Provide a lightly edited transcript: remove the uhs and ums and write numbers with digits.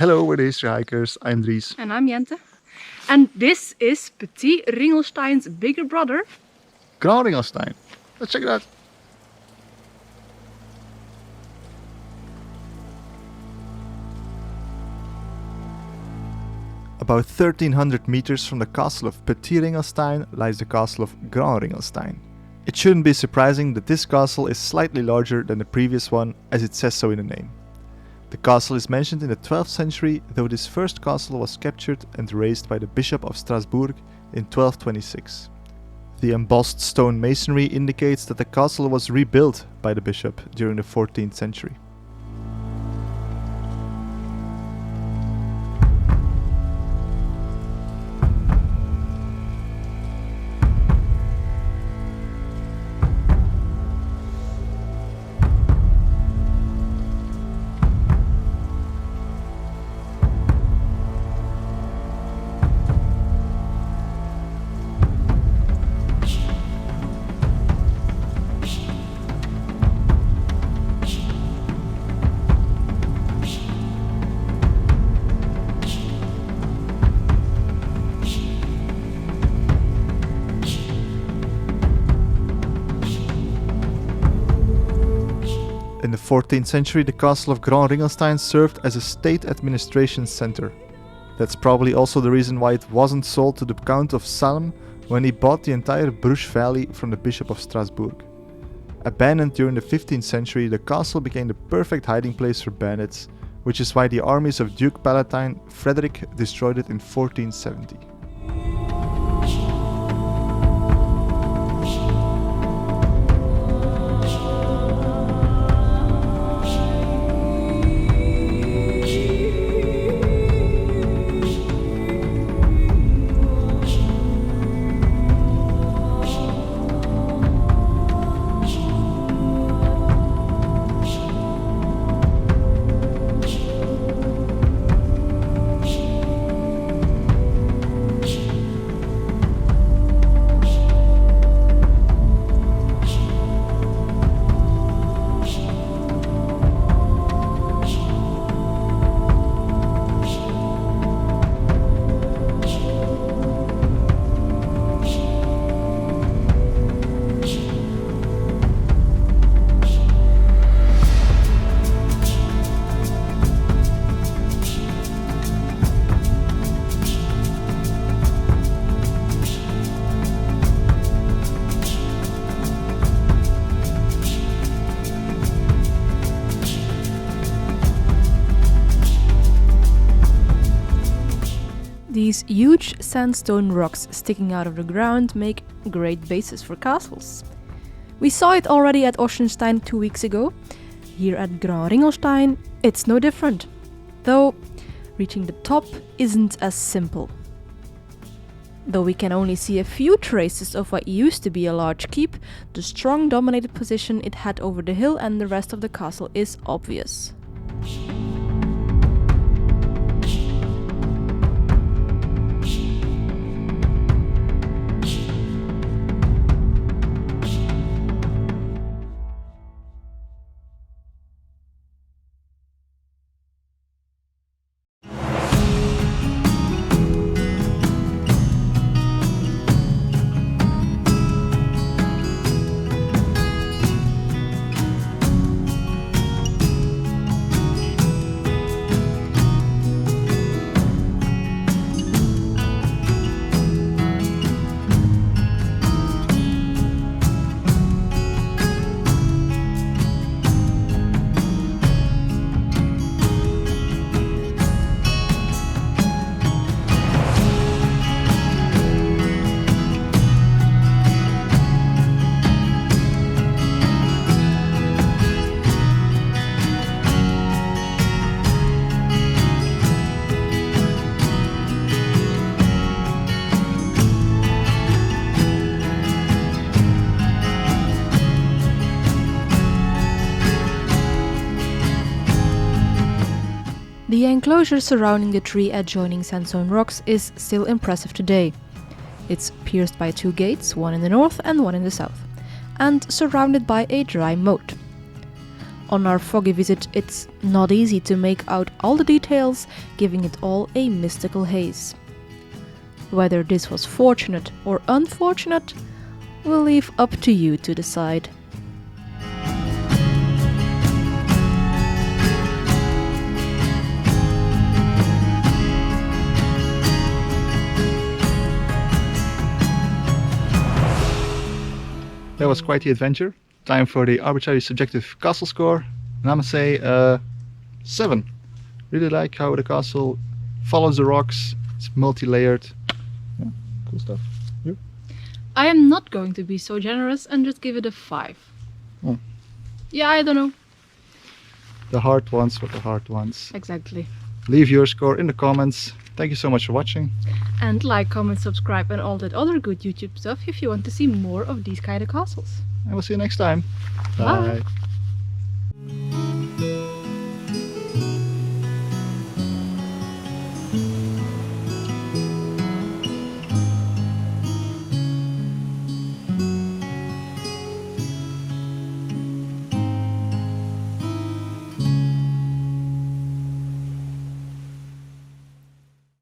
Hello, we're the History Hikers. I'm Dries. And I'm Jente. And this is Petit Ringelstein's bigger brother, Grand Ringelstein. Let's check it out. About 1300 meters from the castle of Petit Ringelstein lies the castle of Grand Ringelstein. It shouldn't be surprising that this castle is slightly larger than the previous one, as it says so in the name. The castle is mentioned in the 12th century, though this first castle was captured and razed by the Bishop of Strasbourg in 1226. The embossed stone masonry indicates that the castle was rebuilt by the bishop during the 14th century. In the 14th century, the castle of Grand Ringelstein served as a state administration center. That's probably also the reason why it wasn't sold to the Count of Salm when he bought the entire Bruche Valley from the Bishop of Strasbourg. Abandoned during the 15th century, the castle became the perfect hiding place for bandits, which is why the armies of Duke Palatine Frederick destroyed it in 1470. These huge sandstone rocks sticking out of the ground make great bases for castles. We saw it already at Ochsenstein 2 weeks ago. Here at Grand Ringelstein, it's no different. Though, reaching the top isn't as simple. Though we can only see a few traces of what used to be a large keep, the strong dominated position it had over the hill and the rest of the castle is obvious. The enclosure surrounding the three adjoining sandstone rocks is still impressive today. It's pierced by two gates, one in the north and one in the south, and surrounded by a dry moat. On our foggy visit, it's not easy to make out all the details, giving it all a mystical haze. Whether this was fortunate or unfortunate, we'll leave up to you to decide. That was quite the adventure. Time for the arbitrary subjective castle score. And I'm gonna say 7. Really like how the castle follows the rocks. It's multi-layered. Yeah, cool stuff. You? I am not going to be so generous and just give it a 5. Oh. Yeah, I don't know. The hard ones were the hard ones. Exactly. Leave your score in the comments. Thank you so much for watching. And like, comment, subscribe and all that other good YouTube stuff if you want to see more of these kind of castles. And we'll see you next time. Bye. Bye.